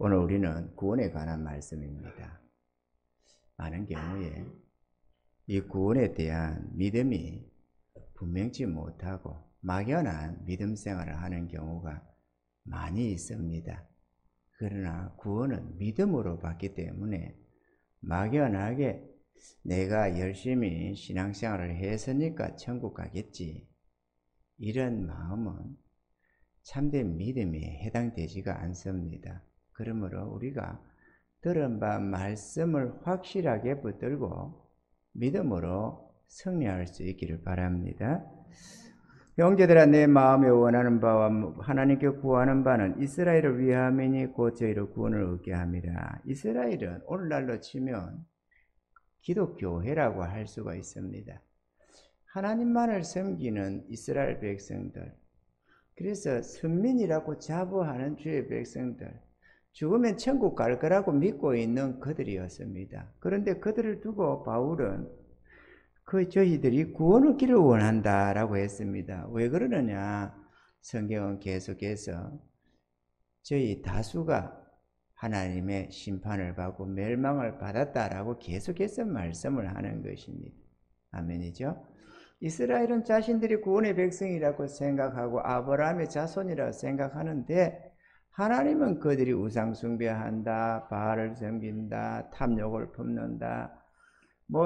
오늘 우리는 구원에 관한 말씀입니다. 많은 경우에 이 구원에 대한 믿음이 분명치 못하고 막연한 믿음 생활을 하는 경우가 많이 있습니다. 그러나 구원은 믿음으로 받기 때문에 막연하게 내가 열심히 신앙생활을 했으니까 천국 가겠지, 이런 마음은 참된 믿음에 해당되지가 않습니다. 그러므로 우리가 들은 바 말씀을 확실하게 붙들고 믿음으로 승리할 수 있기를 바랍니다. 형제들아, 내 마음에 원하는 바와 하나님께 구하는 바는 이스라엘을 위함이니 곧 저희를 구원을 얻게 함이라. 이스라엘은 오늘날로 치면 기독교회라고 할 수가 있습니다. 하나님만을 섬기는 이스라엘 백성들, 그래서 선민이라고 자부하는 주의 백성들, 죽으면 천국 갈 거라고 믿고 있는 그들이었습니다. 그런데 그들을 두고 바울은 저희들이 구원 얻기를 원한다라고 했습니다. 왜 그러느냐? 성경은 계속해서 저희 다수가 하나님의 심판을 받고 멸망을 받았다라고 계속해서 말씀을 하는 것입니다. 아멘이죠? 이스라엘은 자신들이 구원의 백성이라고 생각하고 아브라함의 자손이라고 생각하는데, 하나님은 그들이 우상 숭배한다, 바알을 섬긴다, 탐욕을 품는다,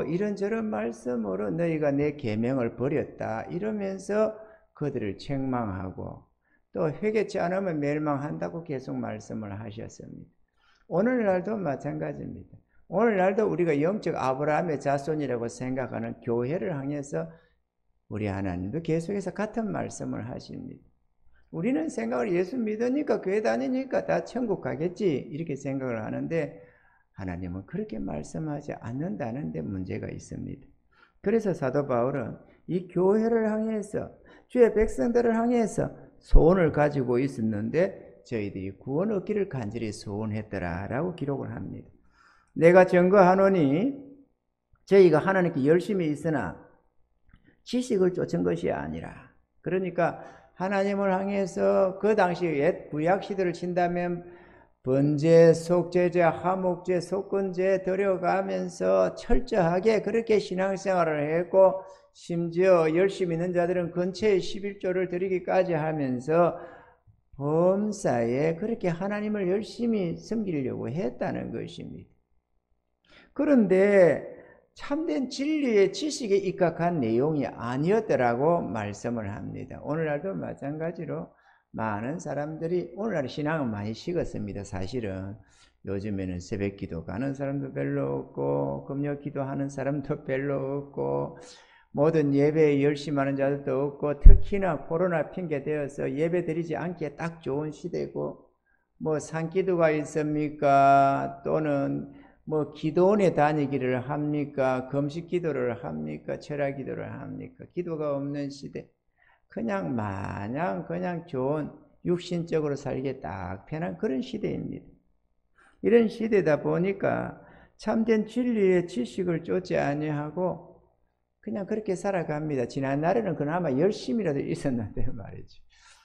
이런저런 말씀으로 너희가 내 계명을 버렸다 이러면서 그들을 책망하고 또 회개치 않으면 멸망한다고 계속 말씀을 하셨습니다. 오늘날도 마찬가지입니다. 오늘날도 우리가 영적 아브라함의 자손이라고 생각하는 교회를 향해서 우리 하나님도 계속해서 같은 말씀을 하십니다. 우리는 생각을 예수 믿으니까 교회 다니니까 다 천국 가겠지 이렇게 생각을 하는데, 하나님은 그렇게 말씀하지 않는다는 데 문제가 있습니다. 그래서 사도 바울은 이 교회를 향해서, 주의 백성들을 향해서 소원을 가지고 있었는데 저희들이 구원 얻기를 간절히 소원했더라 라고 기록을 합니다. 내가 증거하노니 저희가 하나님께 열심히 있으나 지식을 쫓은 것이 아니라, 그러니까 하나님을 향해서 그 당시 옛 구약시대를 친다면 번제, 속죄제, 화목제, 속건제 드려가면서 철저하게 그렇게 신앙생활을 했고, 심지어 열심히 있는 자들은 근처에 11조를 드리기까지 하면서 범사에 그렇게 하나님을 열심히 섬기려고 했다는 것입니다. 그런데 참된 진리의 지식에 입각한 내용이 아니었더라고 말씀을 합니다. 오늘날도 마찬가지로 많은 사람들이, 오늘날 신앙은 많이 식었습니다. 사실은 요즘에는 새벽 기도 가는 사람도 별로 없고 금요 기도하는 사람도 별로 없고 모든 예배에 열심하는 자들도 없고, 특히나 코로나 핑계 대어서 예배 드리지 않기에 딱 좋은 시대고, 산기도가 있습니까? 또는 기도원에 다니기를 합니까? 금식 기도를 합니까? 철야 기도를 합니까? 기도가 없는 시대. 그냥 마냥 그냥 좋은 육신적으로 살기에 딱 편한 그런 시대입니다. 이런 시대다 보니까 참된 진리의 지식을 쫓지 아니하고 그냥 그렇게 살아갑니다. 지난 날에는 그나마 열심이라도 있었는데 말이죠.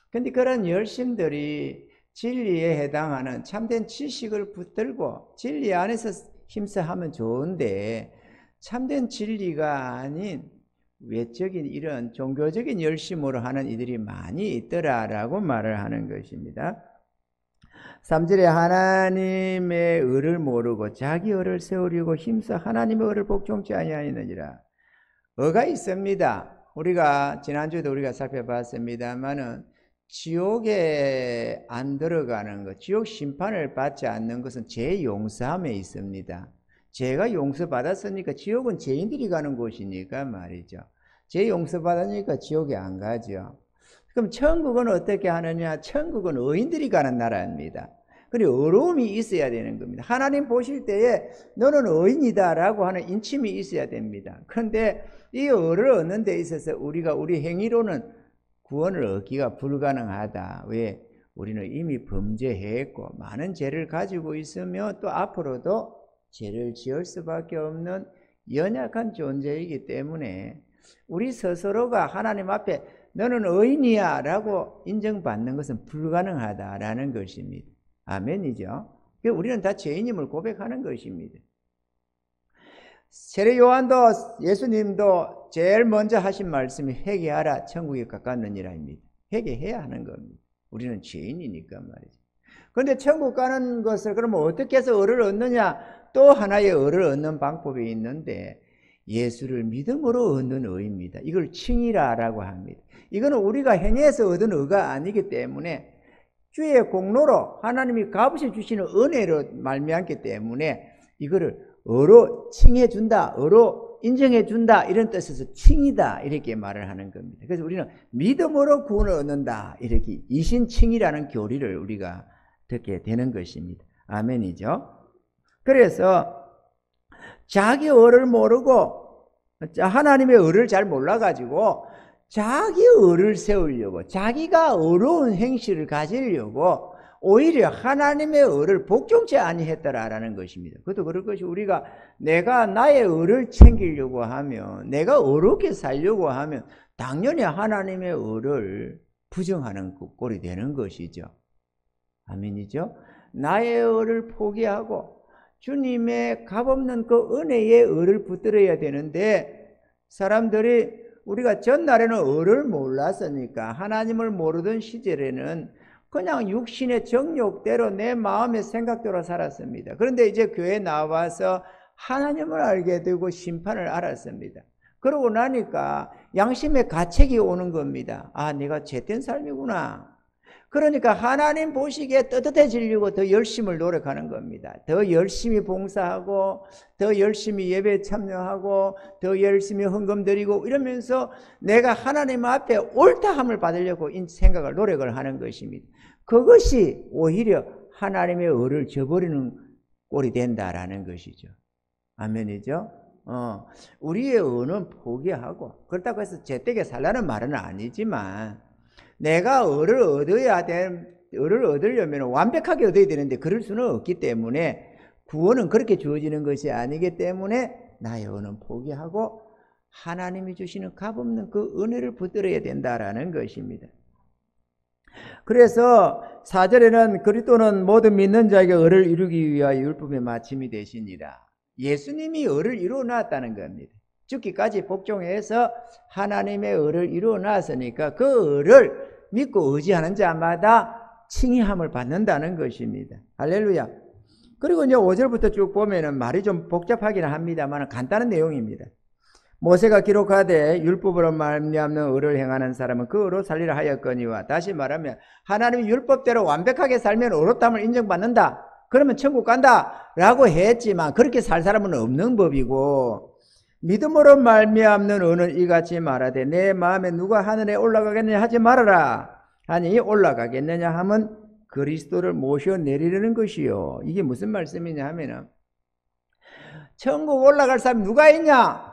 근데 그런 열심들이 진리에 해당하는 참된 지식을 붙들고 진리 안에서 힘써 하면 좋은데, 참된 진리가 아닌 외적인 이런 종교적인 열심으로 하는 이들이 많이 있더라라고 말을 하는 것입니다. 3절에 하나님의 의를 모르고 자기 의를 세우려고 힘써 하나님의 의를 복종치 아니하느니라. 의가 있습니다. 우리가 지난주에도 우리가 살펴봤습니다만은 지옥에 안 들어가는 것, 지옥 심판을 받지 않는 것은 죄 용서함에 있습니다. 죄가 용서받았으니까, 지옥은 죄인들이 가는 곳이니까 말이죠. 죄 용서받으니까 지옥에 안 가죠. 그럼 천국은 어떻게 하느냐? 천국은 의인들이 가는 나라입니다. 그리고 의로움이 있어야 되는 겁니다. 하나님 보실 때에 너는 의인이다 라고 하는 인침이 있어야 됩니다. 그런데 이 의를 얻는 데 있어서 우리 행위로는 구원을 얻기가 불가능하다. 왜? 우리는 이미 범죄했고 많은 죄를 가지고 있으며 또 앞으로도 죄를 지을 수밖에 없는 연약한 존재이기 때문에 우리 스스로가 하나님 앞에 너는 의인이야 라고 인정받는 것은 불가능하다라는 것입니다. 아멘이죠. 우리는 다 죄인임을 고백하는 것입니다. 세례 요한도 예수님도 제일 먼저 하신 말씀이 회개하라 천국에 가깝느니라입니다. 회개해야 하는 겁니다. 우리는 죄인이니까 말이죠. 그런데 천국 가는 것을 그러면 어떻게 해서 의를 얻느냐? 또 하나의 의를 얻는 방법이 있는데 예수를 믿음으로 얻는 의입니다. 이걸 칭의라라고 합니다. 이거는 우리가 행해서 얻은 의가 아니기 때문에 주의 공로로 하나님이 값없이 주시는 은혜로 말미암기 때문에 이거를 의로 칭해준다, 의로 인정해준다 이런 뜻에서 칭이다 이렇게 말을 하는 겁니다. 그래서 우리는 믿음으로 구원을 얻는다 이렇게 이신칭이라는 교리를 우리가 듣게 되는 것입니다. 아멘이죠. 그래서 자기 의를 모르고 하나님의 의를 잘 몰라가지고 자기 의를 세우려고 자기가 의로운 행실을 가지려고 오히려 하나님의 의를 복종치 아니했더라라는 것입니다. 그것도 그럴 것이 우리가 내가 나의 의를 챙기려고 하면 내가 의롭게 살려고 하면 당연히 하나님의 의를 부정하는 꼴이 되는 것이죠. 아멘이죠. 나의 의를 포기하고 주님의 값없는 그 은혜의 의를 붙들어야 되는데 사람들이 우리가 전날에는 의를 몰랐으니까 하나님을 모르던 시절에는 그냥 육신의 정욕대로 내 마음의 생각대로 살았습니다. 그런데 이제 교회에 나와서 하나님을 알게 되고 심판을 알았습니다. 그러고 나니까 양심의 가책이 오는 겁니다. 아, 내가 죄된 삶이구나. 그러니까 하나님 보시기에 떳떳해지려고 더 열심히 노력하는 겁니다. 더 열심히 봉사하고 더 열심히 예배에 참여하고 더 열심히 헌금 드리고 이러면서 내가 하나님 앞에 옳다함을 받으려고 생각을 노력을 하는 것입니다. 그것이 오히려 하나님의 의를 저버리는 꼴이 된다라는 것이죠. 아멘이죠. 우리의 의는 포기하고 그렇다고 해서 죄되게 살라는 말은 아니지만 내가 의를 얻으려면 완벽하게 얻어야 되는데 그럴 수는 없기 때문에 구원은 그렇게 주어지는 것이 아니기 때문에 나의 의는 포기하고 하나님이 주시는 값없는 그 은혜를 붙들어야 된다라는 것입니다. 그래서 4절에는 그리스도는 모든 믿는 자에게 의를 이루기 위하여 율법의 마침이 되시니라. 예수님이 의를 이루어 놨다는 겁니다. 죽기까지 복종해서 하나님의 의를 이루어 놨으니까 그 의를 믿고 의지하는 자마다 칭의함을 받는다는 것입니다. 할렐루야. 그리고 이제 5절부터 쭉 보면은 말이 좀 복잡하긴 합니다만 간단한 내용입니다. 모세가 기록하되 율법으로 말미암는 의를 행하는 사람은 그 의로 살리라 하였거니와, 다시 말하면 하나님이 율법대로 완벽하게 살면 의롭다함을 인정받는다, 그러면 천국 간다 라고 했지만 그렇게 살 사람은 없는 법이고, 믿음으로 말미암는 의는 이같이 말하되 내 마음에 누가 하늘에 올라가겠느냐 하지 말아라 하니, 올라가겠느냐 하면 그리스도를 모셔 내리려는 것이요. 이게 무슨 말씀이냐 하면은 천국 올라갈 사람 누가 있냐,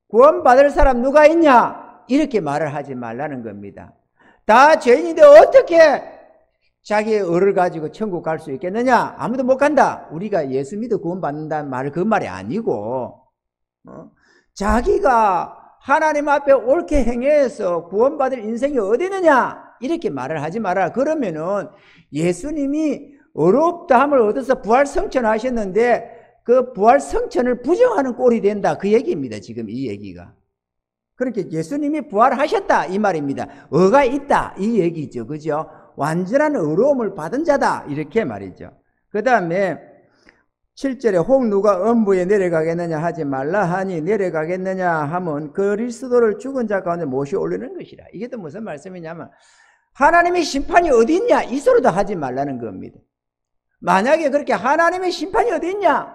구원받을 사람 누가 있냐, 이렇게 말을 하지 말라는 겁니다. 다 죄인인데 어떻게 자기의 의를 가지고 천국 갈 수 있겠느냐, 아무도 못 간다. 우리가 예수 믿어 구원받는다는 말은 그 말이 아니고, 자기가 하나님 앞에 옳게 행해서 구원받을 인생이 어디 있느냐, 이렇게 말을 하지 마라. 그러면은 예수님이 의롭다함을 얻어서 부활성천하셨는데 그 부활성천을 부정하는 꼴이 된다, 그 얘기입니다. 지금 이 얘기가. 그렇게 예수님이 부활하셨다 이 말입니다. 의가 있다 이 얘기죠. 그죠? 완전한 의로움을 받은 자다 이렇게 말이죠. 그 다음에 7절에 혹 누가 음부에 내려가겠느냐 하지 말라 하니, 내려가겠느냐 하면 그리스도를 죽은 자 가운데 모셔 올리는 것이라. 이게 또 무슨 말씀이냐면 하나님의 심판이 어디 있냐 이 소리도 하지 말라는 겁니다. 만약에 그렇게 하나님의 심판이 어디 있냐,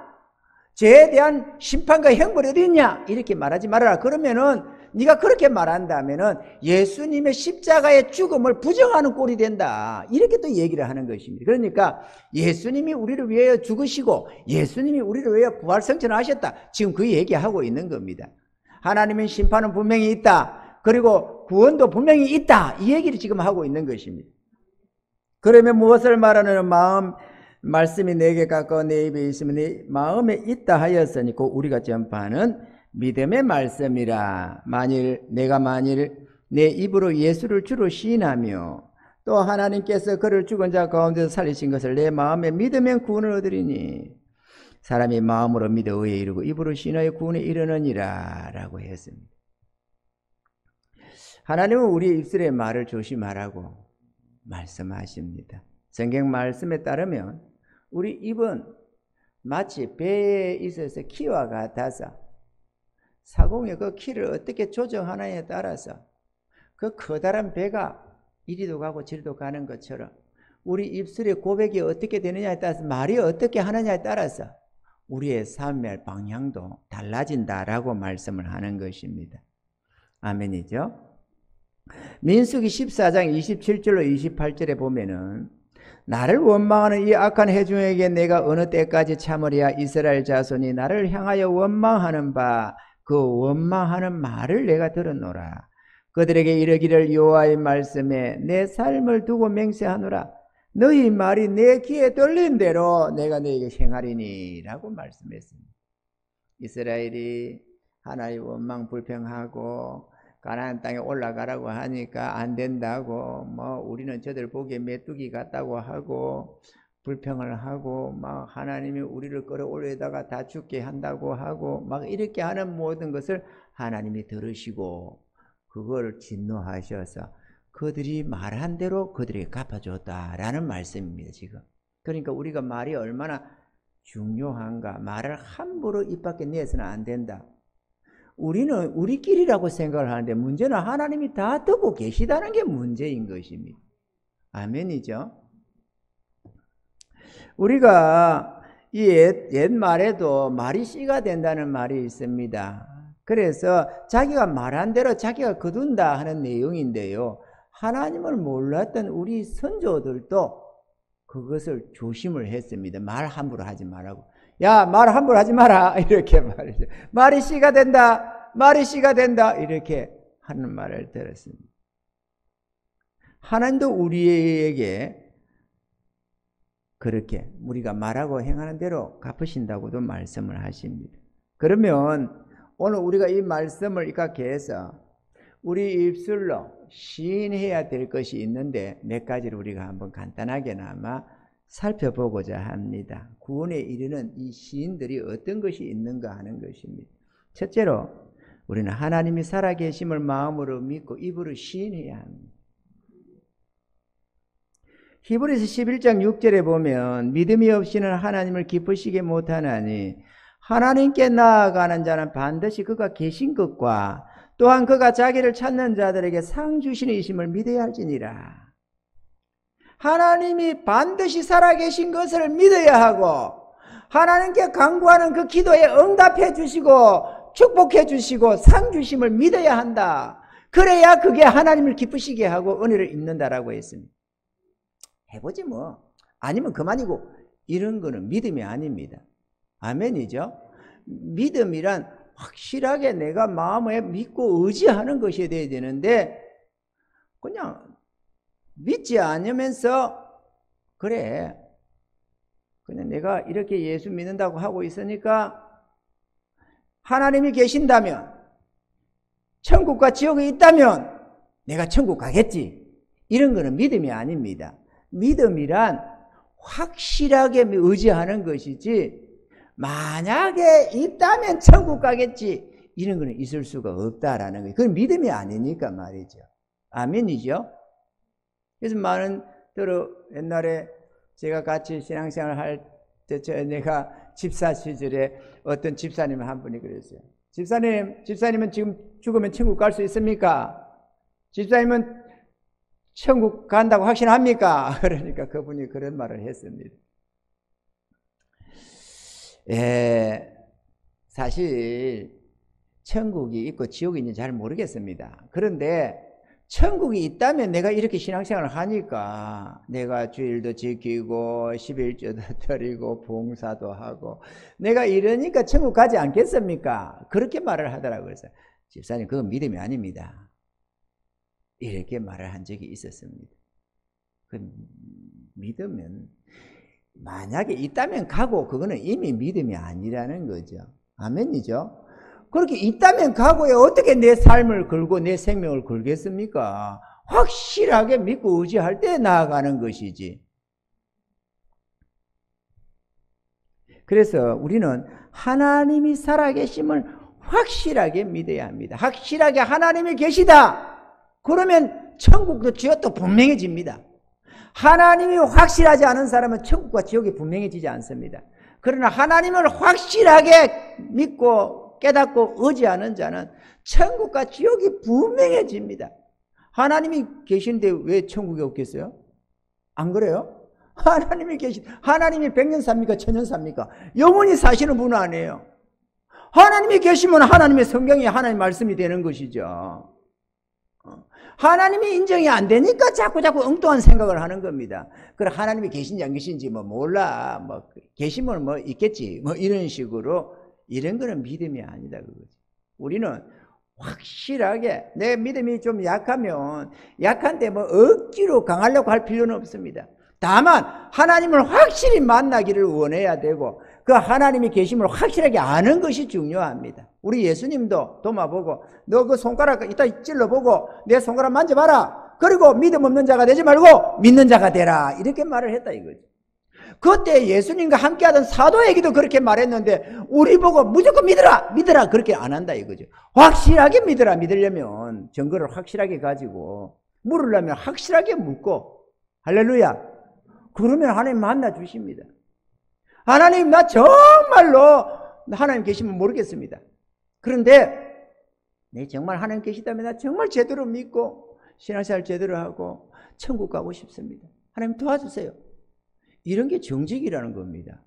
죄에 대한 심판과 형벌이 어디 있냐 이렇게 말하지 말아라. 그러면은 네가 그렇게 말한다면은 예수님의 십자가의 죽음을 부정하는 꼴이 된다, 이렇게 또 얘기를 하는 것입니다. 그러니까 예수님이 우리를 위하여 죽으시고 예수님이 우리를 위하여 부활성천하셨다, 지금 그 얘기하고 있는 겁니다. 하나님의 심판은 분명히 있다, 그리고 구원도 분명히 있다, 이 얘기를 지금 하고 있는 것입니다. 그러면 무엇을 말하는 마음 말씀이 내게 가까워 내 입에 있으면 내 마음에 있다 하였으니 그 우리가 전파하는 믿음의 말씀이라. 만일 내가 내 입으로 예수를 주로 시인하며 또 하나님께서 그를 죽은 자 가운데서 살리신 것을 내 마음에 믿으면 구원을 얻으리니 사람이 마음으로 믿어 의에 이르고 입으로 신하여 구원에 이르느니라 라고 했습니다. 하나님은 우리의 입술의 말을 조심하라고 말씀하십니다. 성경 말씀에 따르면 우리 입은 마치 배에 있어서 키와 같아서 사공의 그 키를 어떻게 조정하느냐에 따라서 그 커다란 배가 이리도 가고 저리도 가는 것처럼 우리 입술의 고백이 어떻게 되느냐에 따라서 말이 어떻게 하느냐에 따라서 우리의 삶의 방향도 달라진다라고 말씀을 하는 것입니다. 아멘이죠? 민수기 14장 27절로 28절에 보면은 나를 원망하는 이 악한 회중에게 내가 어느 때까지 참으랴. 이스라엘 자손이 나를 향하여 원망하는 바 그 원망하는 말을 내가 들었노라. 그들에게 이르기를 여호와의 말씀에 내 삶을 두고 맹세하노라. 너희 말이 내 귀에 들린 대로 내가 너에게 행하리니 라고 말씀했습니다. 이스라엘이 하나님 원망 불평하고 가나안 땅에 올라가라고 하니까 안 된다고 우리는 저들 보기에 메뚜기 같다고 하고 불평을 하고 하나님이 우리를 끌어올리다가 다 죽게 한다고 하고 이렇게 하는 모든 것을 하나님이 들으시고 그걸 진노하셔서 그들이 말한 대로 그들에게 갚아줬다라는 말씀입니다. 지금 그러니까 우리가 말이 얼마나 중요한가. 말을 함부로 입 밖에 내서는 안 된다. 우리는 우리끼리라고 생각을 하는데 문제는 하나님이 다 듣고 계시다는 게 문제인 것입니다. 아멘이죠? 우리가 이 옛말에도 말이 씨가 된다는 말이 있습니다. 그래서 자기가 말한 대로 자기가 거둔다 하는 내용인데요. 하나님을 몰랐던 우리 선조들도 그것을 조심을 했습니다. 말 함부로 하지 말라고. 야, 말 함부로 하지 마라. 이렇게 말이죠. 말이 씨가 된다. 말이 씨가 된다. 이렇게 하는 말을 들었습니다. 하나님도 우리에게 그렇게 우리가 말하고 행하는 대로 갚으신다고도 말씀을 하십니다. 그러면 오늘 우리가 이 말씀을 입각해서 우리 입술로 시인해야 될 것이 있는데 몇 가지를 우리가 한번 간단하게나마 살펴보고자 합니다. 구원에 이르는 이 시인들이 어떤 것이 있는가 하는 것입니다. 첫째로 우리는 하나님이 살아계심을 마음으로 믿고 입으로 시인해야 합니다. 히브리서 11장 6절에 보면 믿음이 없이는 하나님을 기쁘시게 못하나니 하나님께 나아가는 자는 반드시 그가 계신 것과 또한 그가 자기를 찾는 자들에게 상 주시는 이심을 믿어야 할지니라. 하나님이 반드시 살아계신 것을 믿어야 하고 하나님께 간구하는 그 기도에 응답해 주시고 축복해 주시고 상 주심을 믿어야 한다. 그래야 그게 하나님을 기쁘시게 하고 은혜를 입는다라고 했습니다. 해보지 뭐. 아니면 그만이고. 이런 거는 믿음이 아닙니다. 아멘이죠? 믿음이란 확실하게 내가 마음에 믿고 의지하는 것이 되어야 되는데 그냥 믿지 않으면서 그래 그냥 내가 이렇게 예수 믿는다고 하고 있으니까 하나님이 계신다면 천국과 지옥이 있다면 내가 천국 가겠지. 이런 거는 믿음이 아닙니다. 믿음이란 확실하게 의지하는 것이지 만약에 있다면 천국 가겠지 이런 거는 있을 수가 없다라는 거예요. 그건 믿음이 아니니까 말이죠. 아멘이죠? 그래서 많은 들어 옛날에 제가 같이 신앙생활 할 때 내가 집사 시절에 어떤 집사님 한 분이 그랬어요. 집사님은 지금 죽으면 천국 갈 수 있습니까? 집사님은 천국 간다고 확신합니까? 그러니까 그분이 그런 말을 했습니다. 사실 천국이 있고 지옥이 있는지 잘 모르겠습니다. 그런데 천국이 있다면 내가 이렇게 신앙생활을 하니까 내가 주일도 지키고 11조도 드리고 봉사도 하고 내가 이러니까 천국 가지 않겠습니까? 그렇게 말을 하더라고요. 그래서 집사님 그건 믿음이 아닙니다. 이렇게 말을 한 적이 있었습니다. 그 믿으면 만약에 있다면 가고 그거는 이미 믿음이 아니라는 거죠. 아멘이죠? 그렇게 있다면 가고에 어떻게 내 삶을 걸고 내 생명을 걸겠습니까? 확실하게 믿고 의지할 때 나아가는 것이지. 그래서 우리는 하나님이 살아계심을 확실하게 믿어야 합니다. 확실하게 하나님이 계시다. 그러면 천국도 지옥도 분명해집니다. 하나님이 확실하지 않은 사람은 천국과 지옥이 분명해지지 않습니다. 그러나 하나님을 확실하게 믿고 깨닫고 의지하는 자는 천국과 지옥이 분명해집니다. 하나님이 계신데 왜 천국이 없겠어요? 안 그래요? 하나님이 100년 삽니까? 1000년 삽니까? 영원히 사시는 분 아니에요. 하나님이 계시면 하나님의 성경이 하나님의 말씀이 되는 것이죠. 하나님이 인정이 안 되니까 자꾸 엉뚱한 생각을 하는 겁니다. 그래, 하나님이 계신지 안 계신지 몰라. 계시면 있겠지. 이런 식으로. 이런 거는 믿음이 아니다. 그거지. 우리는 확실하게, 내 믿음이 좀 약하면, 약한데 억지로 강하려고 할 필요는 없습니다. 다만, 하나님을 확실히 만나기를 원해야 되고, 그 하나님이 계심을 확실하게 아는 것이 중요합니다. 우리 예수님도 도마보고, 너 그 손가락 이따 찔러보고, 내 손가락 만져봐라. 그리고 믿음 없는 자가 되지 말고, 믿는 자가 되라. 이렇게 말을 했다 이거죠. 그때 예수님과 함께하던 사도에게도 그렇게 말했는데, 우리 보고 무조건 믿으라! 믿으라! 그렇게 안 한다 이거죠. 확실하게 믿으라! 믿으려면 증거를 확실하게 가지고, 물으려면 확실하게 묻고, 할렐루야! 그러면 하나님 만나 주십니다. 하나님, 나 정말로 하나님 계시면 모르겠습니다. 그런데 네, 정말 하나님 계시다면 나 정말 제대로 믿고 신앙생활 제대로 하고 천국 가고 싶습니다. 하나님 도와주세요. 이런 게 정직이라는 겁니다.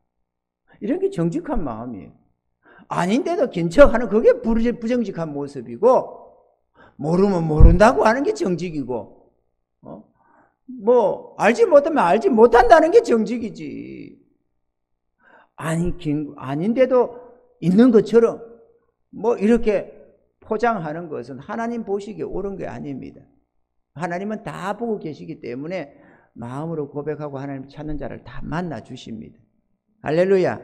이런 게 정직한 마음이에요. 아닌데도 긴 척하는 그게 부정직한 모습이고, 모르면 모른다고 하는 게 정직이고, 알지 못하면 알지 못한다는 게 정직이지. 아닌데도 있는 것처럼 이렇게 포장하는 것은 하나님 보시기에 옳은 게 아닙니다. 하나님은 다 보고 계시기 때문에 마음으로 고백하고 하나님 찾는 자를 다 만나 주십니다. 할렐루야.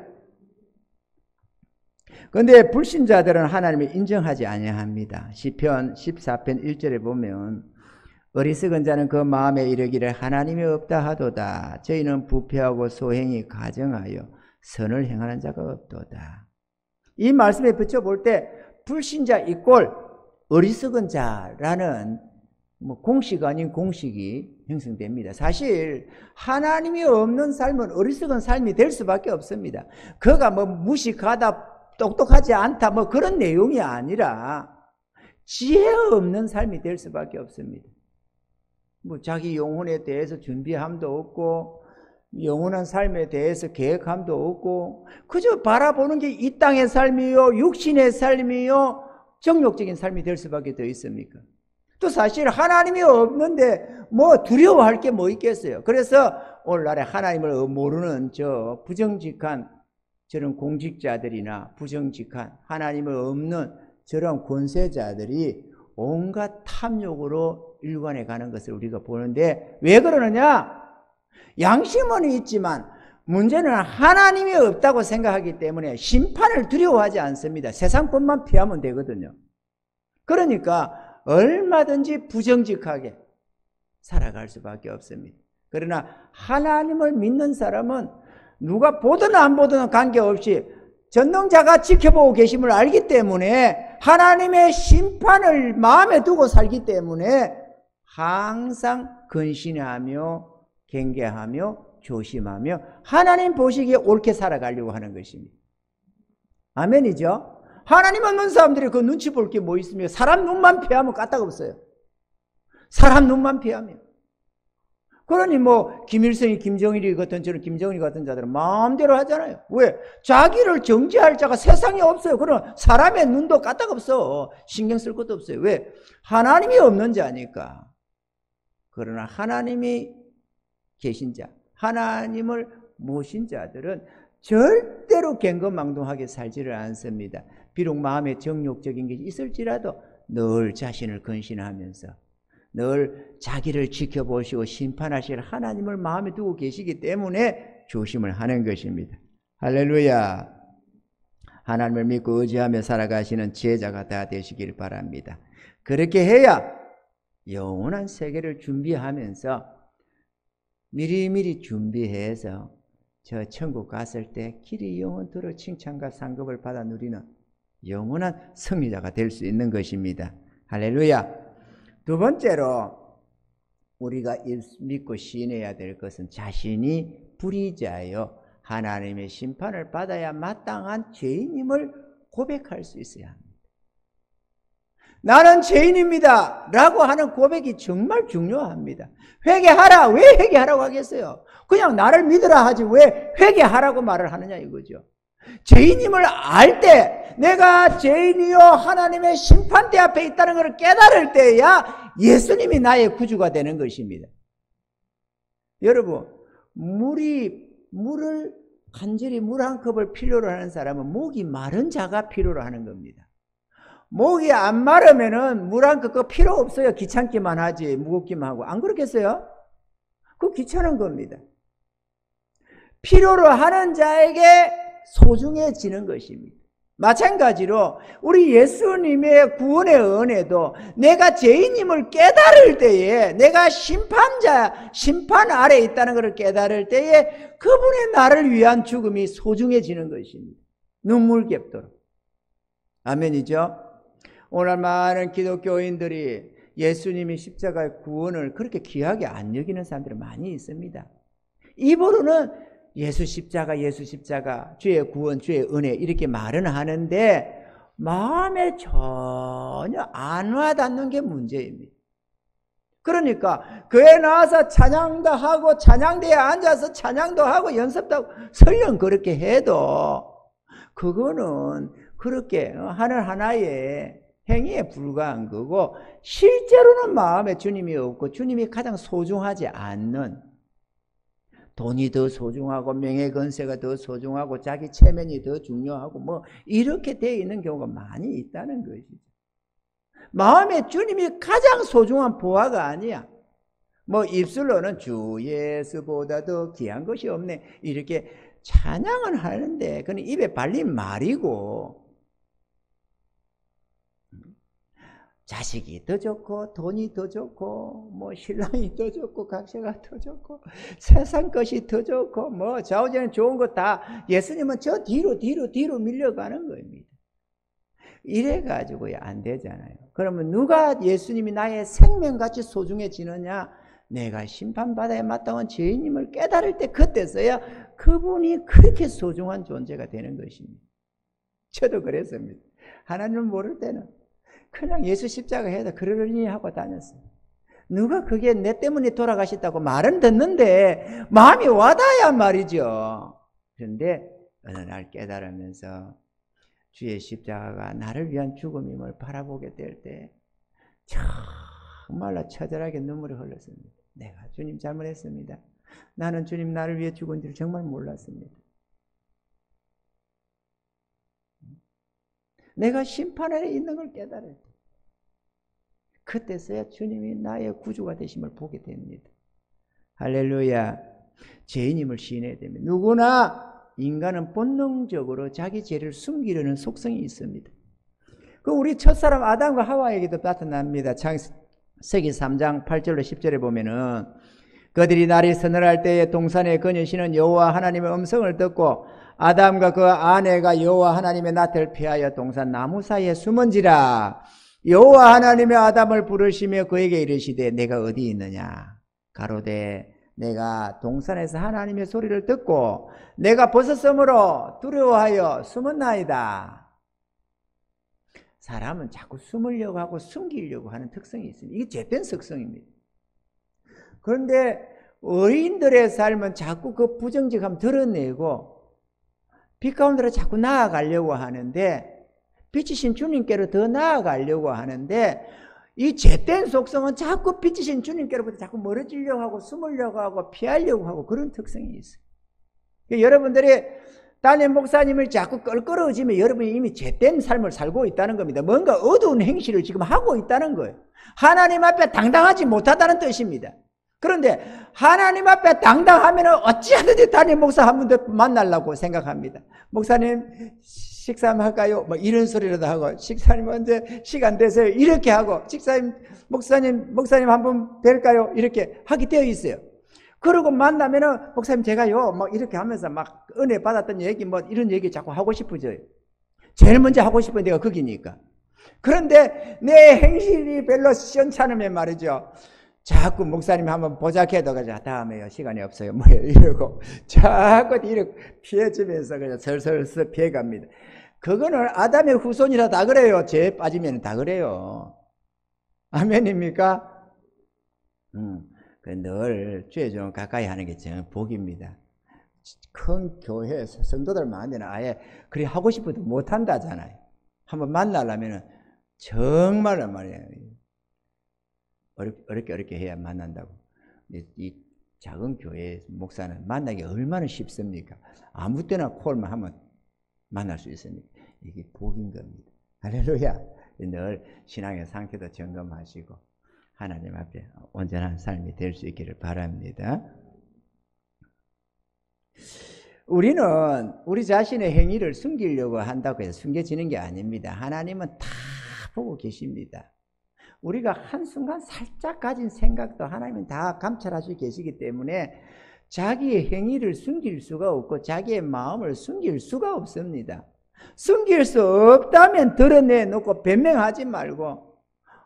그런데 불신자들은 하나님을 인정하지 아니합니다. 시편 14편 1절에 보면 어리석은 자는 그 마음에 이르기를 하나님이 없다 하도다. 저희는 부패하고 소행이 가정하여 선을 행하는 자가 없도다. 이 말씀에 붙여볼 때 불신자 이꼴 어리석은 자라는 공식 아닌 공식이 형성됩니다. 사실 하나님이 없는 삶은 어리석은 삶이 될 수밖에 없습니다. 그가 무식하다, 똑똑하지 않다 그런 내용이 아니라 지혜 없는 삶이 될 수밖에 없습니다. 자기 영혼에 대해서 준비함도 없고 영원한 삶에 대해서 계획함도 없고 그저 바라보는 게 이 땅의 삶이요, 육신의 삶이요, 정욕적인 삶이 될 수밖에 더 있습니까? 또 사실 하나님이 없는데 두려워할 게 있겠어요. 그래서 오늘날에 하나님을 모르는 저 부정직한 저런 공직자들이나 부정직한 하나님을 없는 저런 권세자들이 온갖 탐욕으로 일관해 가는 것을 우리가 보는데 왜 그러느냐? 양심은 있지만 문제는 하나님이 없다고 생각하기 때문에 심판을 두려워하지 않습니다. 세상 것만 피하면 되거든요. 그러니까 얼마든지 부정직하게 살아갈 수밖에 없습니다. 그러나 하나님을 믿는 사람은 누가 보든 안 보든 관계없이 전능자가 지켜보고 계심을 알기 때문에 하나님의 심판을 마음에 두고 살기 때문에 항상 근신하며 경계하며 조심하며 하나님 보시기에 옳게 살아가려고 하는 것입니다. 아멘이죠? 하나님 없는 사람들이 그 눈치 볼 게 있으며 사람 눈만 피하면 까딱없어요. 사람 눈만 피하면. 그러니 김일성이 김정일이 같은 저런 김정일이 같은 자들은 마음대로 하잖아요. 왜? 자기를 정죄할 자가 세상에 없어요. 그럼 사람의 눈도 까딱없어. 신경 쓸 것도 없어요. 왜? 하나님이 없는 자니까. 그러나 하나님이 계신 자, 하나님을 모신 자들은 절대로 갱거망동하게 살지를 않습니다. 비록 마음에 정욕적인 게 있을지라도 늘 자신을 근신하면서 늘 자기를 지켜보시고 심판하실 하나님을 마음에 두고 계시기 때문에 조심을 하는 것입니다. 할렐루야. 하나님을 믿고 의지하며 살아가시는 지혜자가 다 되시길 바랍니다. 그렇게 해야 영원한 세계를 준비하면서 미리미리 준비해서 저 천국 갔을 때 길이 영원토록 칭찬과 상급을 받아 누리는 영원한 승리자가 될 수 있는 것입니다. 할렐루야. 두 번째로 우리가 믿고 시인해야 될 것은 자신이 불의자여 하나님의 심판을 받아야 마땅한 죄인임을 고백할 수 있어야 합니다. 나는 죄인입니다 라고 하는 고백이 정말 중요합니다. 회개하라. 왜 회개하라고 하겠어요? 그냥 나를 믿으라 하지 왜 회개하라고 말을 하느냐 이거죠. 죄인임을 알 때, 내가 죄인이요 하나님의 심판대 앞에 있다는 것을 깨달을 때야 예수님이 나의 구주가 되는 것입니다. 여러분, 물을 간절히 물 한 컵을 필요로 하는 사람은 목이 마른 자가 필요로 하는 겁니다. 목이 안 마르면은 물 한 컵 필요 없어요. 귀찮기만 하지, 무겁기만 하고. 안 그렇겠어요? 그거 귀찮은 겁니다. 필요로 하는 자에게 소중해지는 것입니다. 마찬가지로 우리 예수님의 구원의 은혜도 내가 죄인임을 깨달을 때에, 내가 심판 아래에 있다는 것을 깨달을 때에 그분의 나를 위한 죽음이 소중해지는 것입니다. 눈물겹도록. 아멘이죠? 오늘 많은 기독교인들이 예수님이 십자가의 구원을 그렇게 귀하게 안 여기는 사람들이 많이 있습니다. 입으로는 예수 십자가, 주의 구원, 주의 은혜 이렇게 말은 하는데 마음에 전혀 안 와닿는 게 문제입니다. 그러니까 교회 나와서 찬양도 하고 찬양대에 앉아서 찬양도 하고 연습도 하고 설령 그렇게 해도 그거는 그렇게 하나의 행위에 불과한 거고 실제로는 마음에 주님이 없고 주님이 가장 소중하지 않는, 돈이 더 소중하고 명예건세가 더 소중하고 자기 체면이 더 중요하고 뭐 이렇게 되어 있는 경우가 많이 있다는 것이죠. 마음에 주님이 가장 소중한 보화가 아니야. 뭐 입술로는 주 예수보다 더 귀한 것이 없네 이렇게 찬양은 하는데 그건 입에 발린 말이고, 자식이 더 좋고 돈이 더 좋고 뭐 신랑이 더 좋고 각세가 더 좋고 세상 것이 더 좋고 뭐 좌우전에 좋은 거 다 예수님은 저 뒤로 밀려가는 겁니다. 이래가지고 안 되잖아요. 그러면 누가 예수님이 나의 생명같이 소중해지느냐? 내가 심판받아야 마땅한 죄인임을 깨달을 때 그때서야 그분이 그렇게 소중한 존재가 되는 것입니다. 저도 그랬습니다. 하나님을 모를 때는 그냥 예수 십자가 해도 그러려니 하고 다녔어요. 누가 그게 내 때문에 돌아가셨다고 말은 듣는데 마음이 와닿아야 말이죠. 그런데 어느 날 깨달으면서 주의 십자가가 나를 위한 죽음임을 바라보게 될 때 정말로 처절하게 눈물이 흘렀습니다. 내가 주님 잘못했습니다. 나는 주님 나를 위해 죽은 줄 정말 몰랐습니다. 내가 심판 아래 있는 걸 깨달을 때 그때서야 주님이 나의 구주가 되심을 보게 됩니다. 할렐루야. 죄인임을 시인해야 됩니다. 누구나 인간은 본능적으로 자기 죄를 숨기려는 속성이 있습니다. 그 우리 첫사람 아담과 하와에게도 나타납니다. 창세기 3장 8절로 10절에 보면은 그들이 날이 서늘할 때에 동산의 그녀시는 여호와 하나님의 음성을 듣고 아담과 그 아내가 여호와 하나님의 낯을 피하여 동산 나무 사이에 숨은지라. 여호와 하나님의 아담을 부르시며 그에게 이르시되 내가 어디 있느냐? 가로되 내가 동산에서 하나님의 소리를 듣고 내가 벗었으므로 두려워하여 숨었나이다. 사람은 자꾸 숨으려고 하고 숨기려고 하는 특성이 있습니다. 이게 죄된 특성입니다. 그런데 의인들의 삶은 자꾸 그 부정직함 드러내고 빛 가운데로 자꾸 나아가려고 하는데, 빛이신 주님께로 더 나아가려고 하는데 이 죄된 속성은 자꾸 빛이신 주님께로부터 자꾸 멀어지려고 하고 숨으려고 하고 피하려고 하고 그런 특성이 있어요. 여러분들이 담임 목사님을 자꾸 끌끌어지면 여러분이 이미 죄된 삶을 살고 있다는 겁니다. 뭔가 어두운 행실을 지금 하고 있다는 거예요. 하나님 앞에 당당하지 못하다는 뜻입니다. 그런데 하나님 앞에 당당하면 어찌하든지 담임 목사 한 분 더 만나려고 생각합니다. 목사님 식사 할까요? 뭐 이런 소리라도 하고, 식사님 언제 시간 되세요? 이렇게 하고, 목사님 한번 뵐까요? 이렇게 하게 되어 있어요. 그러고 만나면은, 목사님 제가요, 막 이렇게 하면서 막 은혜 받았던 얘기, 뭐 이런 얘기 자꾸 하고 싶어져요. 제일 먼저 하고 싶은 데가 거기니까. 그런데 내 행실이 별로 시원찮으면 말이죠. 자꾸 목사님 한번 보자해도 그냥 다음에요. 시간이 없어요. 뭐예요? 이러고 자꾸 이렇게 피해주면서 그냥 슬슬 피해갑니다. 그거는 아담의 후손이라 다 그래요. 죄에 빠지면 다 그래요. 아멘입니까? 늘 주의 좀 가까이 하는 게 정 복입니다. 큰 교회 성도들 많은데는 아예 그리 하고 싶어도 못 한다잖아요. 한번 만나려면은 정말로 말이에요. 어렵게 해야 만난다고. 이 작은 교회 목사는 만나기 얼마나 쉽습니까? 아무 때나 콜만 하면 만날 수 있으니까. 이게 복인 겁니다. 할렐루야. 늘 신앙의 상태도 점검하시고 하나님 앞에 온전한 삶이 될 수 있기를 바랍니다. 우리는 우리 자신의 행위를 숨기려고 한다고 해서 숨겨지는 게 아닙니다. 하나님은 다 보고 계십니다. 우리가 한순간 살짝 가진 생각도 하나님은 다 감찰하시고 계시기 때문에 자기의 행위를 숨길 수가 없고 자기의 마음을 숨길 수가 없습니다. 숨길 수 없다면 드러내놓고 변명하지 말고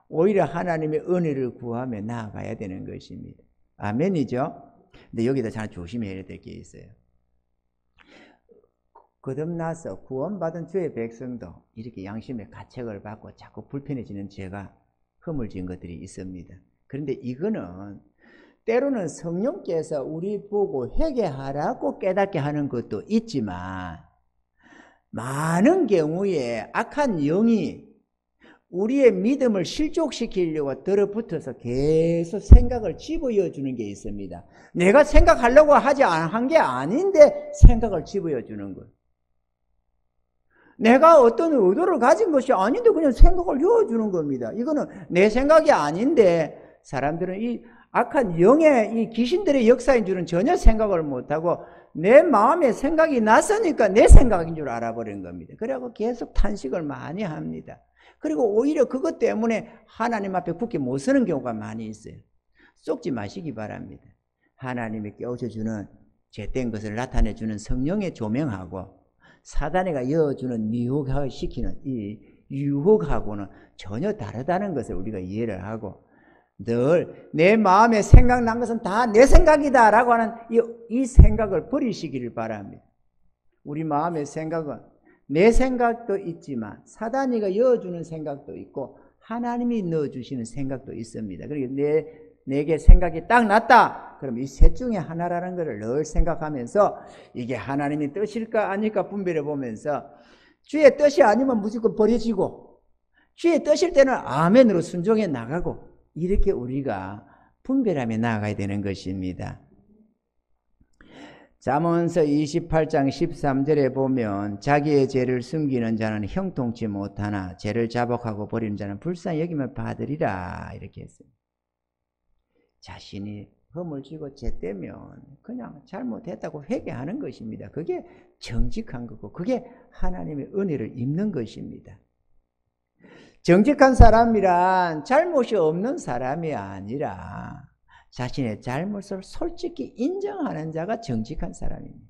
오히려 하나님의 은혜를 구하며 나아가야 되는 것입니다. 아멘이죠? 근데 여기다 잘 조심해야 될 게 있어요. 거듭나서 구원받은 주의 백성도 이렇게 양심의 가책을 받고 자꾸 불편해지는 죄가 허물진 것들이 있습니다. 그런데 이거는 때로는 성령께서 우리 보고 회개하라고 깨닫게 하는 것도 있지만 많은 경우에 악한 영이 우리의 믿음을 실족시키려고 들어붙어서 계속 생각을 집어넣어 주는 게 있습니다. 내가 생각하려고 한 게 아닌데 생각을 집어넣어 주는 거예요. 내가 어떤 의도를 가진 것이 아닌데 그냥 생각을 넣어주는 겁니다. 이거는 내 생각이 아닌데 사람들은 이 악한 영의 이 귀신들의 역사인 줄은 전혀 생각을 못하고 내 마음에 생각이 났으니까 내 생각인 줄 알아버린 겁니다. 그래갖고 계속 탄식을 많이 합니다. 그리고 오히려 그것 때문에 하나님 앞에 굳게 못 서는 경우가 많이 있어요. 속지 마시기 바랍니다. 하나님이 깨우쳐주는 죄된 것을 나타내주는 성령의 조명하고 사단이가 이어주는 미혹시키는 이 유혹하고는 전혀 다르다는 것을 우리가 이해를 하고 늘 내 마음에 생각난 것은 다 내 생각이다 라고 하는 이 생각을 버리시기를 바랍니다. 우리 마음의 생각은 내 생각도 있지만 사단이가 이어주는 생각도 있고 하나님이 넣어주시는 생각도 있습니다. 그리고 내게 생각이 딱 났다. 그럼 이 셋 중에 하나라는 것을 늘 생각하면서 이게 하나님의 뜻일까 아닐까 분별해 보면서 주의 뜻이 아니면 무조건 버려지고 주의 뜻일 때는 아멘으로 순종해 나가고 이렇게 우리가 분별하며 나아가야 되는 것입니다. 잠언서 28장 13절에 보면 자기의 죄를 숨기는 자는 형통치 못하나 죄를 자복하고 버리는 자는 불쌍히 여김을 받으리라 이렇게 했습니다. 자신이 허물지고 죄되면 그냥 잘못했다고 회개하는 것입니다. 그게 정직한 거고 그게 하나님의 은혜를 입는 것입니다. 정직한 사람이란 잘못이 없는 사람이 아니라 자신의 잘못을 솔직히 인정하는 자가 정직한 사람입니다.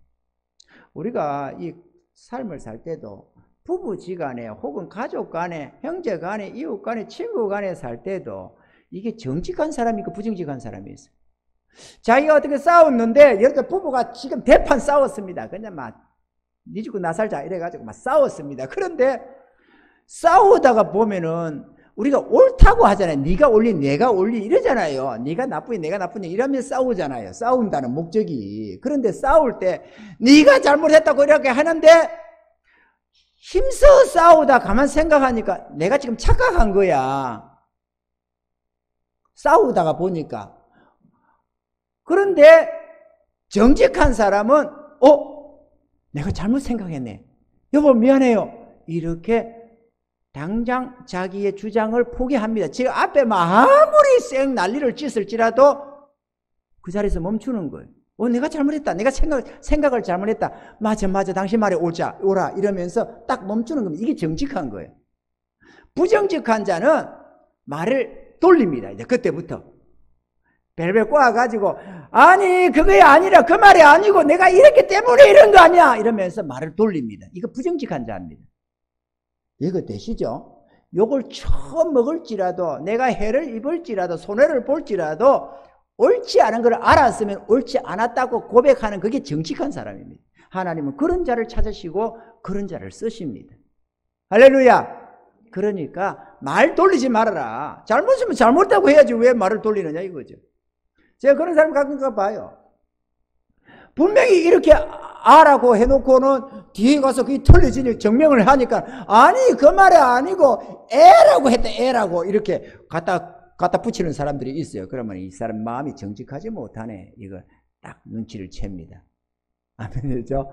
우리가 이 삶을 살 때도 부부지간에 혹은 가족간에 형제간에 이웃간에 친구간에 살 때도 이게 정직한 사람이 있고 부정직한 사람이 있어요. 자기가 어떻게 싸웠는데 예를 들어 부부가 지금 대판 싸웠습니다. 그냥 막 니 죽고 나 살자 이래가지고 막 싸웠습니다. 그런데 싸우다가 보면은 우리가 옳다고 하잖아요. 네가 옳리 내가 옳리 이러잖아요. 네가 나쁘니 내가 나쁘니 이러면서 싸우잖아요. 싸운다는 목적이. 그런데 싸울 때 네가 잘못했다고 이렇게 하는데 힘써 싸우다 가만 생각하니까 내가 지금 착각한 거야. 싸우다가 보니까. 그런데 정직한 사람은 내가 잘못 생각했네. 여보 미안해요. 이렇게 당장 자기의 주장을 포기합니다. 지금 앞에 아무리 쌩 난리를 찢을지라도 그 자리에서 멈추는 거예요. 내가 잘못했다. 내가 생각을 잘못했다. 맞아, 당신 말에 오라. 이러면서 딱 멈추는 겁니다. 이게 정직한 거예요. 부정직한 자는 말을 돌립니다. 이제 그때부터. 벨벨 꼬아가지고, 아니, 그게 아니라 그 말이 아니고 내가 이렇기 때문에 이런 거 아니야. 이러면서 말을 돌립니다. 이거 부정직한 자입니다. 이거 되시죠? 욕을 처음 먹을지라도, 내가 해를 입을지라도, 손해를 볼지라도, 옳지 않은 걸 알았으면 옳지 않았다고 고백하는 그게 정직한 사람입니다. 하나님은 그런 자를 찾으시고 그런 자를 쓰십니다. 할렐루야. 그러니까 말 돌리지 말아라. 잘못이면 잘못다고 해야지 왜 말을 돌리느냐 이거죠. 제가 그런 사람 가끔 봐요. 분명히 이렇게 아라고 해놓고는 뒤에 가서 그게 틀려지니 증명을 하니까 아니 그 말이 아니고 애라고 했다. 애라고 이렇게 갖다 붙이는 사람들이 있어요. 그러면 이 사람 마음이 정직하지 못하네. 이걸 딱 눈치를 챕니다. 아멘이죠?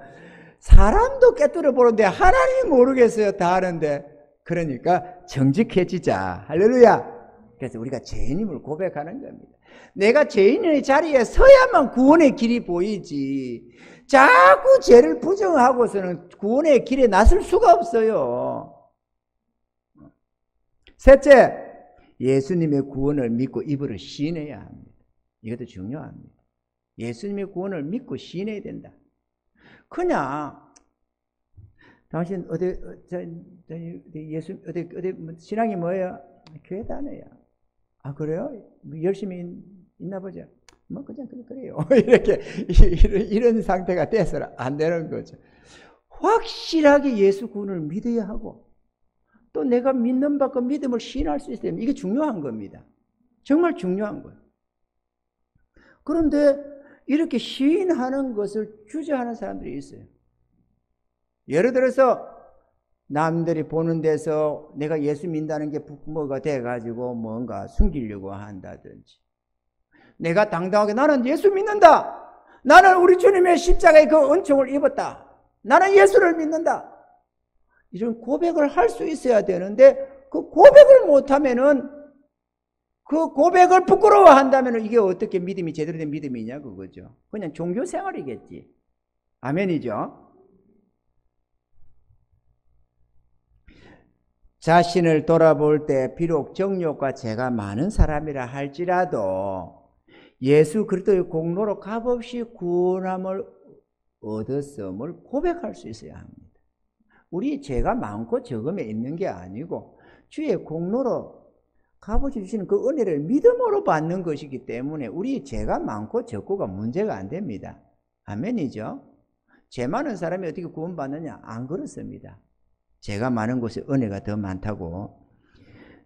사람도 깨뜨려 보는데 하나님이 모르겠어요. 다 아는데. 그러니까 정직해지자. 할렐루야. 그래서 우리가 죄인임을 고백하는 겁니다. 내가 죄인의 자리에 서야만 구원의 길이 보이지. 자꾸 죄를 부정하고서는 구원의 길에 나설 수가 없어요. 셋째, 예수님의 구원을 믿고 입으로 시인해야 합니다. 이것도 중요합니다. 예수님의 구원을 믿고 시인해야 된다. 그냥 당신 어디 신앙이 뭐예요? 교회 다녀요. 아 그래요? 열심히 있나 보죠. 뭐 그냥 그래요. 이렇게 이런 상태가 돼서는 안 되는 거죠. 확실하게 예수 구원을 믿어야 하고. 또 내가 믿는 바 그 믿음을 시인할 수 있어야 됩니다. 이게 중요한 겁니다. 정말 중요한 거예요. 그런데 이렇게 시인하는 것을 주저하는 사람들이 있어요. 예를 들어서 남들이 보는 데서 내가 예수 믿는다는 게 뭐가 돼가지고 뭔가 숨기려고 한다든지, 내가 당당하게 나는 예수 믿는다. 나는 우리 주님의 십자가의 그 은총을 입었다. 나는 예수를 믿는다. 이런 고백을 할 수 있어야 되는데 그 고백을 못하면은 그 고백을 부끄러워한다면 이게 어떻게 믿음이 제대로 된 믿음이냐 그거죠. 그냥 종교 생활이겠지. 아멘이죠. 자신을 돌아볼 때 비록 정욕과 죄가 많은 사람이라 할지라도 예수 그리스도의 공로로 값없이 구원함을 얻었음을 고백할 수 있어야 합니다. 우리 죄가 많고 적음에 있는 게 아니고 주의 공로로 값없이 주시는 그 은혜를 믿음으로 받는 것이기 때문에 우리 죄가 많고 적고가 문제가 안 됩니다. 아멘이죠. 죄 많은 사람이 어떻게 구원받느냐? 안 그렇습니다. 죄가 많은 곳에 은혜가 더 많다고.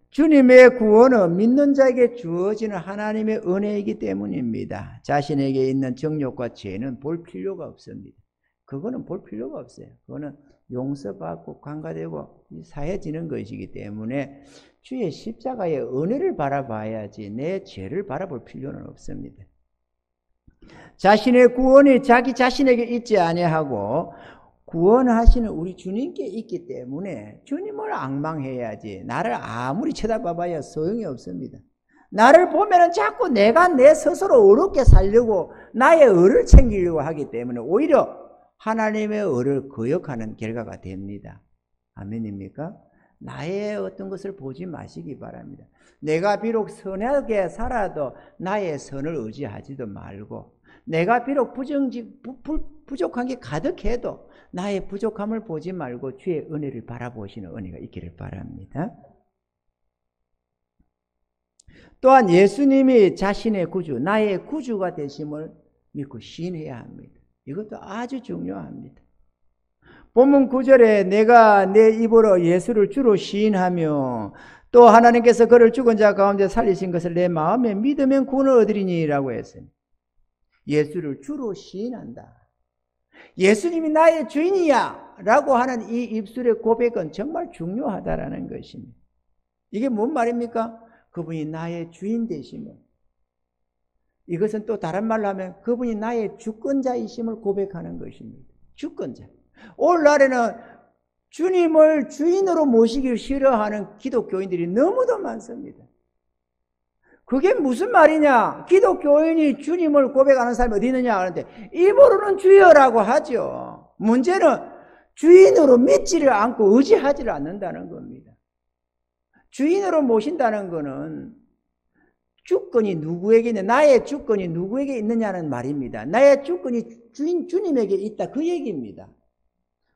주님의 구원은 믿는 자에게 주어지는 하나님의 은혜이기 때문입니다. 자신에게 있는 정욕과 죄는 볼 필요가 없습니다. 그거는 볼 필요가 없어요. 그거는 용서받고 관가되고 사해지는 것이기 때문에 주의 십자가의 은혜를 바라봐야지 내 죄를 바라볼 필요는 없습니다. 자신의 구원이 자기 자신에게 있지 아니하고 구원하시는 우리 주님께 있기 때문에 주님을 앙망해야지. 나를 아무리 쳐다봐봐야 소용이 없습니다. 나를 보면은 자꾸 내가 내 스스로 어렵게 살려고 나의 의를 챙기려고 하기 때문에 오히려 하나님의 의를 거역하는 결과가 됩니다. 아멘입니까? 나의 어떤 것을 보지 마시기 바랍니다. 내가 비록 선하게 살아도 나의 선을 의지하지도 말고, 내가 비록 부족한 게 가득해도 나의 부족함을 보지 말고 주의 은혜를 바라보시는 은혜가 있기를 바랍니다. 또한 예수님이 자신의 구주, 나의 구주가 되심을 믿고 시인해야 합니다. 이것도 아주 중요합니다. 본문 9절에 내가 내 입으로 예수를 주로 시인하며 또 하나님께서 그를 죽은 자 가운데 살리신 것을 내 마음에 믿으면 구원을 얻으리니라고 했습니다. 예수를 주로 시인한다. 예수님이 나의 주인이야 라고 하는 이 입술의 고백은 정말 중요하다라는 것입니다. 이게 뭔 말입니까? 그분이 나의 주인 되시면, 이것은 또 다른 말로 하면 그분이 나의 주권자이심을 고백하는 것입니다. 주권자. 오늘날에는 주님을 주인으로 모시기 싫어하는 기독교인들이 너무도 많습니다. 그게 무슨 말이냐? 기독교인이 주님을 고백하는 사람이 어디 있느냐 하는데 입으로는 주여라고 하죠. 문제는 주인으로 믿지를 않고 의지하지를 않는다는 겁니다. 주인으로 모신다는 것은 주권이 누구에게 있냐, 나의 주권이 누구에게 있느냐는 말입니다. 나의 주권이 주님에게 있다, 그 얘기입니다.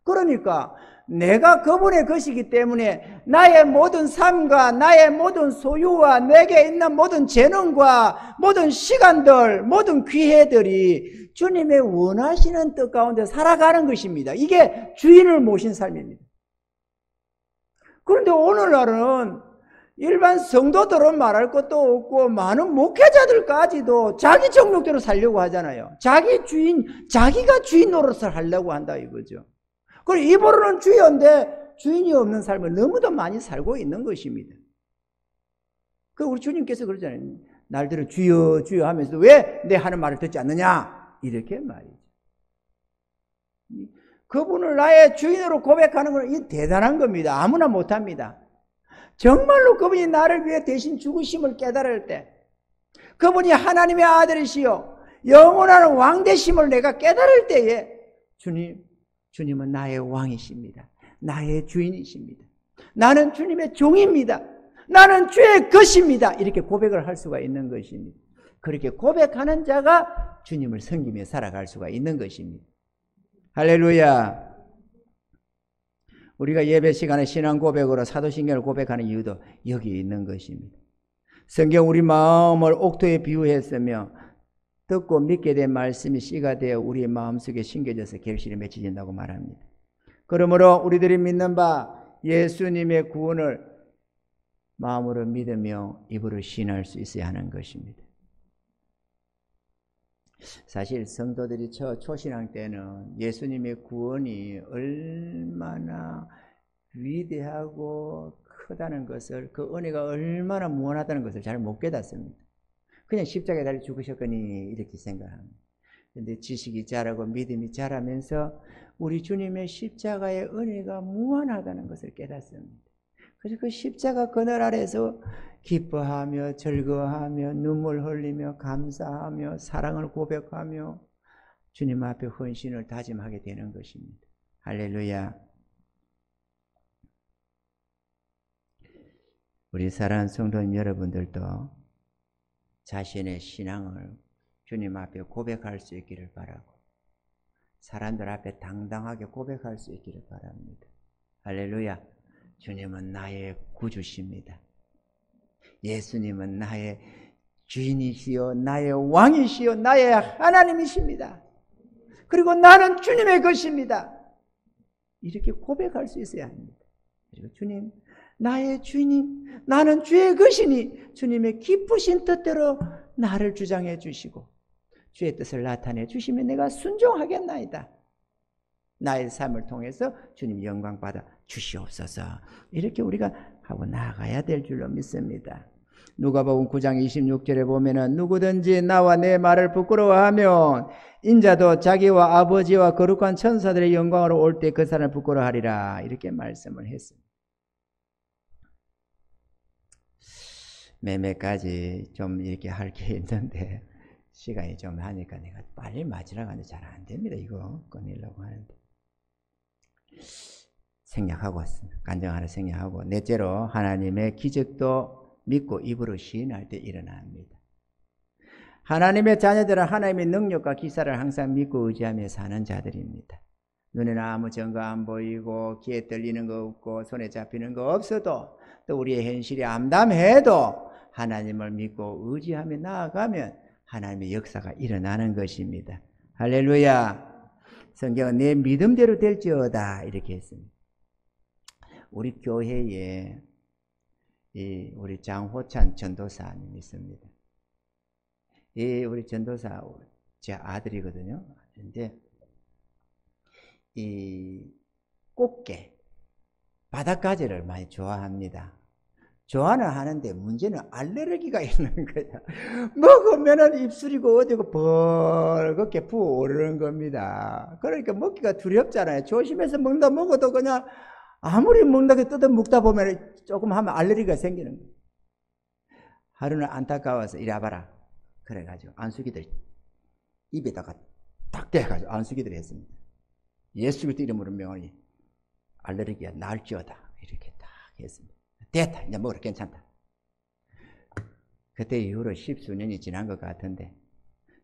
그러니까 내가 그분의 것이기 때문에 나의 모든 삶과 나의 모든 소유와 내게 있는 모든 재능과 모든 시간들, 모든 기회들이 주님의 원하시는 뜻 가운데 살아가는 것입니다. 이게 주인을 모신 삶입니다. 그런데 오늘날은 일반 성도들은 말할 것도 없고 많은 목회자들까지도 자기 정욕대로 살려고 하잖아요. 자기 주인, 자기가 주인 노릇을 하려고 한다 이거죠. 그리고 입으로는 주인인데 주인이 없는 삶을 너무도 많이 살고 있는 것입니다. 그 우리 주님께서 그러잖아요. 날들은 주여 주여 하면서 왜 내 하는 말을 듣지 않느냐 이렇게 말이죠. 그분을 나의 주인으로 고백하는 건 대단한 겁니다. 아무나 못합니다. 정말로 그분이 나를 위해 대신 죽으심을 깨달을 때, 그분이 하나님의 아들이시요 영원한 왕 되심을 내가 깨달을 때에 주님은 나의 왕이십니다. 나의 주인이십니다. 나는 주님의 종입니다. 나는 주의 것입니다. 이렇게 고백을 할 수가 있는 것입니다. 그렇게 고백하는 자가 주님을 섬기며 살아갈 수가 있는 것입니다. 할렐루야. 우리가 예배 시간에 신앙 고백으로 사도신경을 고백하는 이유도 여기 있는 것입니다. 성경 우리 마음을 옥토에 비유했으며 듣고 믿게 된 말씀이 씨가 되어 우리의 마음속에 심겨져서 결실이 맺혀진다고 말합니다. 그러므로 우리들이 믿는 바 예수님의 구원을 마음으로 믿으며 입으로 시인할 수 있어야 하는 것입니다. 사실 성도들이 초신앙 때는 예수님의 구원이 얼마나 위대하고 크다는 것을, 그 은혜가 얼마나 무한하다는 것을 잘 못 깨닫습니다. 그냥 십자가에 달려 죽으셨거니 이렇게 생각합니다. 그런데 지식이 자라고 믿음이 자라면서 우리 주님의 십자가의 은혜가 무한하다는 것을 깨닫습니다. 그래서 그 십자가 그늘 아래에서 기뻐하며 즐거워하며 눈물 흘리며 감사하며 사랑을 고백하며 주님 앞에 헌신을 다짐하게 되는 것입니다. 할렐루야. 우리 사랑하는 성도님 여러분들도 자신의 신앙을 주님 앞에 고백할 수 있기를 바라고 사람들 앞에 당당하게 고백할 수 있기를 바랍니다. 할렐루야. 주님은 나의 구주십니다. 예수님은 나의 주인이시요 나의 왕이시요 나의 하나님이십니다. 그리고 나는 주님의 것입니다. 이렇게 고백할 수 있어야 합니다. 그리고 주님, 나의 주님, 나는 주의 것이니 주님의 기쁘신 뜻대로 나를 주장해 주시고 주의 뜻을 나타내 주시면 내가 순종하겠나이다. 나의 삶을 통해서 주님 영광 받아 주시옵소서. 이렇게 우리가 하고 나아가야 될 줄로 믿습니다. 누가복음 9장 26절에 보면은 누구든지 나와 내 말을 부끄러워하면 인자도 자기와 아버지와 거룩한 천사들의 영광으로 올 때 그 사람을 부끄러워하리라. 이렇게 말씀을 했습니다. 매매까지 좀 이렇게 할 게 있는데 시간이 좀 하니까 내가 빨리 맞으라고 하는데 잘 안 됩니다. 이거 꺼내려고 하는데 생략하고 왔습니다. 간증하나 생략하고, 넷째로 하나님의 기적도 믿고 입으로 시인할 때 일어납니다. 하나님의 자녀들은 하나님의 능력과 기사를 항상 믿고 의지하며 사는 자들입니다. 눈에는 아무 증거 안 보이고 귀에 들리는 거 없고 손에 잡히는 거 없어도 또 우리의 현실이 암담해도 하나님을 믿고 의지하며 나아가면 하나님의 역사가 일어나는 것입니다. 할렐루야. 성경은 내 믿음대로 될지어다 이렇게 했습니다. 우리 교회에 우리 장호찬 전도사님 있습니다. 우리 전도사 제 아들이거든요. 그런데 이 꽃게, 바닷가재를 많이 좋아합니다. 좋아는 하는데 문제는 알레르기가 있는 거야. 먹으면은 입술이고 어디고 벌겋게 부어오르는 겁니다. 그러니까 먹기가 두렵잖아요. 조심해서 먹어도 그냥 아무리 먹는다고 뜯어 먹다 보면 조금 하면 알레르기가 생기는 거예요. 하루는 안타까워서 이리 와봐라. 그래가지고 안수기들 입에다가 딱 대가지고 안수기들 했습니다. 예수 그리스도 이름으로 명하니 알레르기야 나을지어다. 이렇게 딱 했습니다. 됐다. 이제 먹으라. 괜찮다. 그때 이후로 10수년이 지난 것 같은데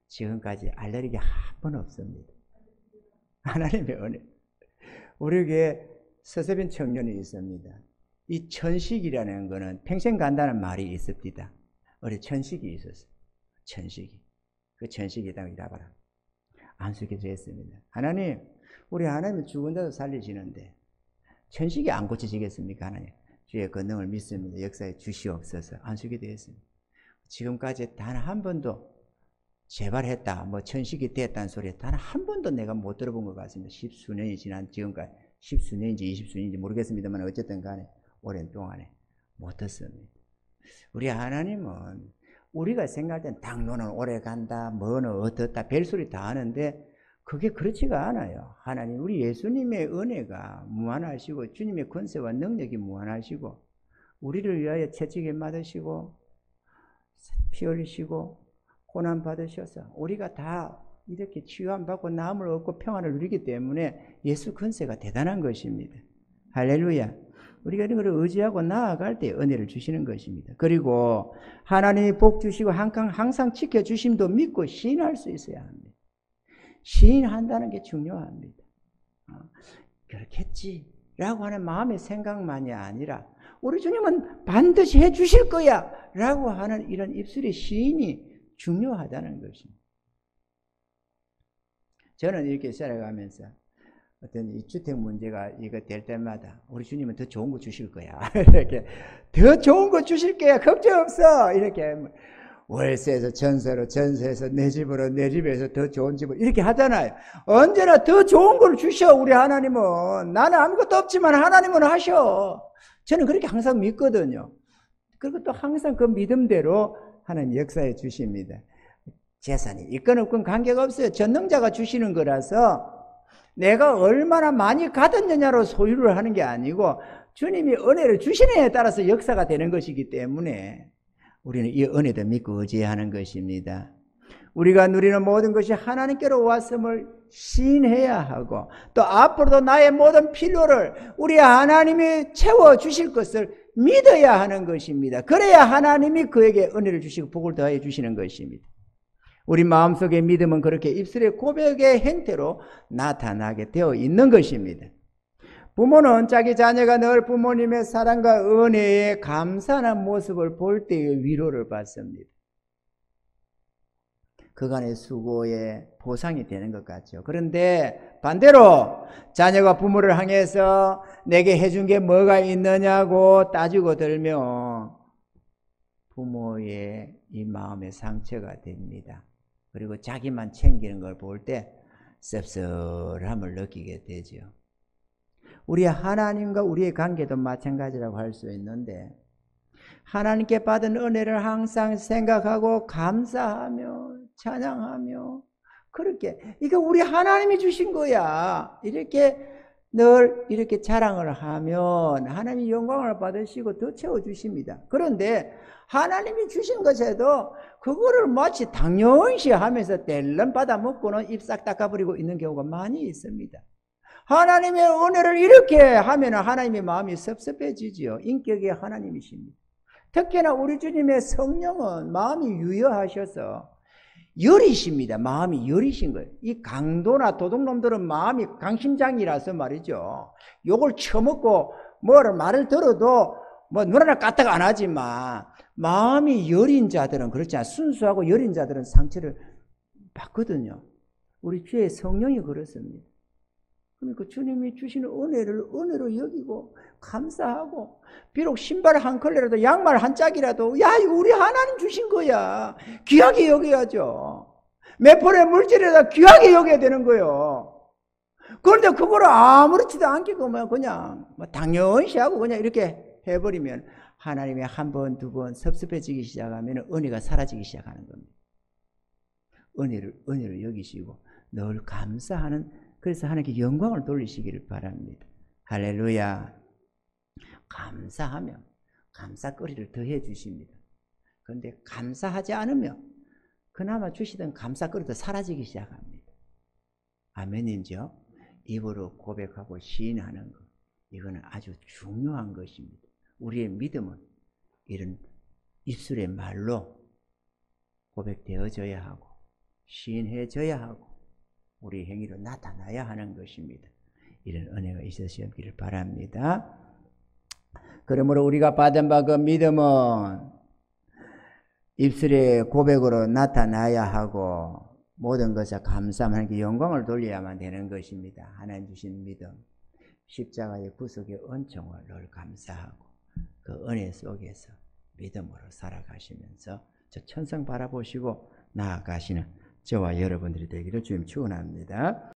지금까지 알레르기 한 번 없습니다. 하나님의 은혜. 우리에게 서세빈 청년이 있습니다. 이 천식이라는 거는 평생 간다는 말이 있습니다. 우리 천식이 있었어요. 천식이. 그 천식이다 이라봐라. 안수기도 했습니다. 하나님, 우리 하나님은 죽은 자도 살리시는데 천식이 안 고쳐지겠습니까? 하나님. 주의 권능을 믿습니다. 역사에 주시옵소서. 안수기도 했습니다. 지금까지 단 한 번도 재발했다, 뭐 천식이 됐다는 소리 단 한 번도 내가 못 들어본 것 같습니다. 10수년이 지난 지금까지 10수년인지 20수년인지 모르겠습니다만 어쨌든 간에 오랜 동안에 못 듣습니다. 우리 하나님은 우리가 생각할 땐 당뇨는 오래 간다, 뭐는 어떻다, 별소리 다 하는데 그게 그렇지가 않아요. 하나님, 우리 예수님의 은혜가 무한하시고 주님의 권세와 능력이 무한하시고 우리를 위하여 채찍에 맞으시고 피 흘리시고 고난 받으셔서 우리가 다 이렇게 치유함 받고 나음을 얻고 평안을 누리기 때문에 예수 권세가 대단한 것입니다. 할렐루야. 우리가 이런 것을 의지하고 나아갈 때 은혜를 주시는 것입니다. 그리고 하나님이 복 주시고 항상 지켜주심도 믿고 시인할 수 있어야 합니다. 시인한다는 게 중요합니다. 그렇겠지라고 하는 마음의 생각만이 아니라 우리 주님은 반드시 해주실 거야 라고 하는 이런 입술의 시인이 중요하다는 것입니다. 저는 이렇게 살아가면서 어떤 이 주택 문제가 이거 될 때마다 우리 주님은 더 좋은 거 주실 거야. 이렇게 더 좋은 거 주실 거야. 걱정 없어. 이렇게 월세에서 전세로, 전세에서 내 집으로, 내 집에서 더 좋은 집으로 이렇게 하잖아요. 언제나 더 좋은 걸 주셔. 우리 하나님은. 나는 아무것도 없지만 하나님은 하셔. 저는 그렇게 항상 믿거든요. 그리고 또 항상 그 믿음대로 하나님 역사해 주십니다. 재산이 있건 없건 관계가 없어요. 전능자가 주시는 거라서 내가 얼마나 많이 가졌느냐로 소유를 하는 게 아니고 주님이 은혜를 주시느냐에 따라서 역사가 되는 것이기 때문에 우리는 이 은혜도 믿고 의지하는 것입니다. 우리가 누리는 모든 것이 하나님께로 왔음을 시인해야 하고 또 앞으로도 나의 모든 필요를 우리 하나님이 채워주실 것을 믿어야 하는 것입니다. 그래야 하나님이 그에게 은혜를 주시고 복을 더하여 주시는 것입니다. 우리 마음속의 믿음은 그렇게 입술의 고백의 행태로 나타나게 되어 있는 것입니다. 부모는 자기 자녀가 늘 부모님의 사랑과 은혜에 감사하는 모습을 볼 때의 위로를 받습니다. 그간의 수고에 보상이 되는 것 같죠. 그런데 반대로 자녀가 부모를 향해서 내게 해준 게 뭐가 있느냐고 따지고 들면 부모의 이 마음의 상처가 됩니다. 그리고 자기만 챙기는 걸 볼 때 씁쓸함을 느끼게 되죠. 우리 하나님과 우리의 관계도 마찬가지라고 할 수 있는데 하나님께 받은 은혜를 항상 생각하고 감사하며 찬양하며 그렇게 이거 우리 하나님이 주신 거야 이렇게 늘 이렇게 자랑을 하면 하나님이 영광을 받으시고 더 채워주십니다. 그런데 하나님이 주신 것에도 그거를 마치 당연시 하면서 뗄름 받아먹고는 입 싹 닦아버리고 있는 경우가 많이 있습니다. 하나님의 은혜를 이렇게 하면 하나님의 마음이 섭섭해지지요. 인격이 하나님이십니다. 특히나 우리 주님의 성령은 마음이 유여하셔서 열이십니다. 마음이 열이신 거예요. 이 강도나 도둑놈들은 마음이 강심장이라서 말이죠. 욕을 처먹고 뭐를 말을 들어도 뭐 눈하나 까딱 안 하지만 마음이 여린 자들은 그렇지 않아요. 순수하고 여린 자들은 상처를 받거든요. 우리 주의 성령이 그렇습니다. 그러니까 주님이 주시는 은혜를 은혜로 여기고 감사하고 비록 신발 한 컬레라도 양말 한 짝이라도 야 이거 우리 하나님 주신 거야 귀하게 여겨야죠. 몇 푼의 물질이라도 귀하게 여겨야 되는 거예요. 그런데 그거를 아무렇지도 않게 그냥 당연시 하고 그냥 이렇게 해버리면 하나님이 한 번, 두 번 섭섭해지기 시작하면 은혜가 사라지기 시작하는 겁니다. 은혜를 여기시고 늘 감사하는 그래서 하나님께 영광을 돌리시기를 바랍니다. 할렐루야. 감사하며 감사거리를 더해 주십니다. 그런데 감사하지 않으면 그나마 주시던 감사 그릇도 사라지기 시작합니다. 아멘인지요? 입으로 고백하고 시인하는 것, 이거는 아주 중요한 것입니다. 우리의 믿음은 이런 입술의 말로 고백되어져야 하고 시인해져야 하고 우리 행위로 나타나야 하는 것입니다. 이런 은혜가 있으시기를 바랍니다. 그러므로 우리가 받은 바 그 믿음은 입술의 고백으로 나타나야 하고 모든 것에 감사함 하나님께 영광을 돌려야만 되는 것입니다. 하나님 주신 믿음, 십자가의 구속의 은총을 늘 감사하고 그 은혜 속에서 믿음으로 살아가시면서 저 천성 바라보시고 나아가시는 저와 여러분들이 되기를 주님 축원합니다.